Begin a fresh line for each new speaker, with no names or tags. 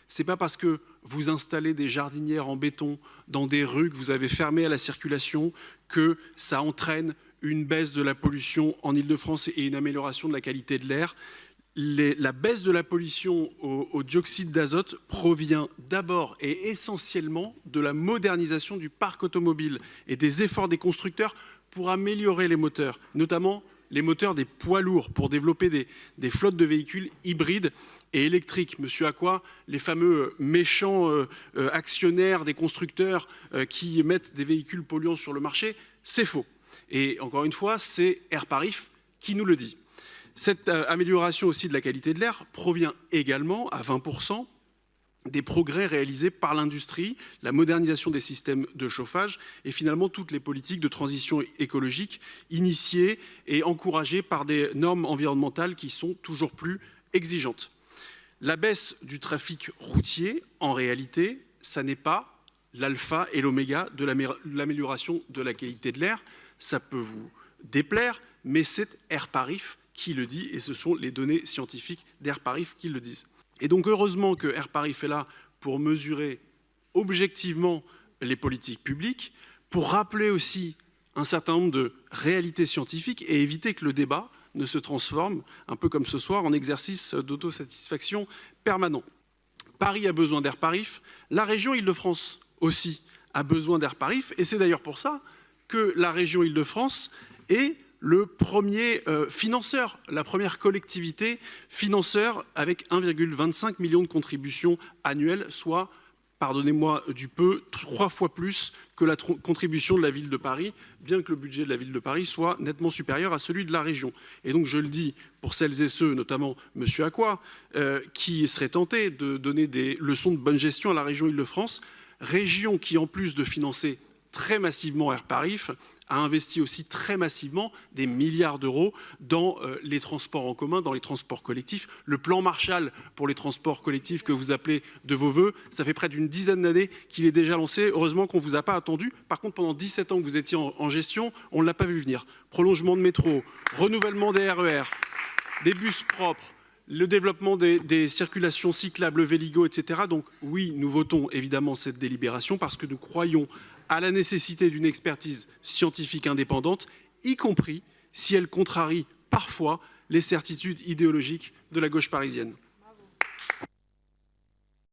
Ce n'est pas parce que vous installez des jardinières en béton dans des rues que vous avez fermées à la circulation que ça entraîne une baisse de la pollution en Île-de-France et une amélioration de la qualité de l'air. La baisse de la pollution au dioxyde d'azote provient d'abord et essentiellement de la modernisation du parc automobile et des efforts des constructeurs pour améliorer les moteurs, notamment les moteurs des poids lourds, pour développer des flottes de véhicules hybrides et électriques. Monsieur Aqua, les fameux méchants actionnaires des constructeurs qui mettent des véhicules polluants sur le marché, c'est faux. Et encore une fois, c'est Airparif qui nous le dit. Cette amélioration aussi de la qualité de l'air provient également à 20% des progrès réalisés par l'industrie, la modernisation des systèmes de chauffage et finalement toutes les politiques de transition écologique initiées et encouragées par des normes environnementales qui sont toujours plus exigeantes. La baisse du trafic routier, en réalité, ça n'est pas l'alpha et l'oméga de l'amélioration de la qualité de l'air. Ça peut vous déplaire, mais c'est Airparif qui le dit, et ce sont les données scientifiques d'Airparif qui le disent. Et donc heureusement que Airparif est là pour mesurer objectivement les politiques publiques, pour rappeler aussi un certain nombre de réalités scientifiques et éviter que le débat ne se transforme, un peu comme ce soir, en exercice d'autosatisfaction permanent. Paris a besoin d'Airparif, la région Île-de-France aussi a besoin d'Airparif, et c'est d'ailleurs pour ça que la région Île-de-France est le premier financeur, la première collectivité financeur avec 1,25 million de contributions annuelles, soit, pardonnez-moi du peu, 3 fois plus que la contribution de la ville de Paris, bien que le budget de la ville de Paris soit nettement supérieur à celui de la région. Et donc je le dis pour celles et ceux, notamment M. Aqua, qui seraient tentés de donner des leçons de bonne gestion à la région Île-de-France, région qui, en plus de financer très massivement Airparif, a investi aussi très massivement des milliards d'euros dans les transports en commun, dans les transports collectifs. Le plan Marshall pour les transports collectifs que vous appelez de vos voeux, ça fait près d'une dizaine d'années qu'il est déjà lancé. Heureusement qu'on ne vous a pas attendu. Par contre, pendant 17 ans que vous étiez en gestion, on ne l'a pas vu venir. Prolongement de métro, renouvellement des RER, des bus propres, le développement des circulations cyclables, Véligo, etc. Donc oui, nous votons évidemment cette délibération parce que nous croyons à la nécessité d'une expertise scientifique indépendante, y compris si elle contrarie parfois les certitudes idéologiques de la gauche parisienne.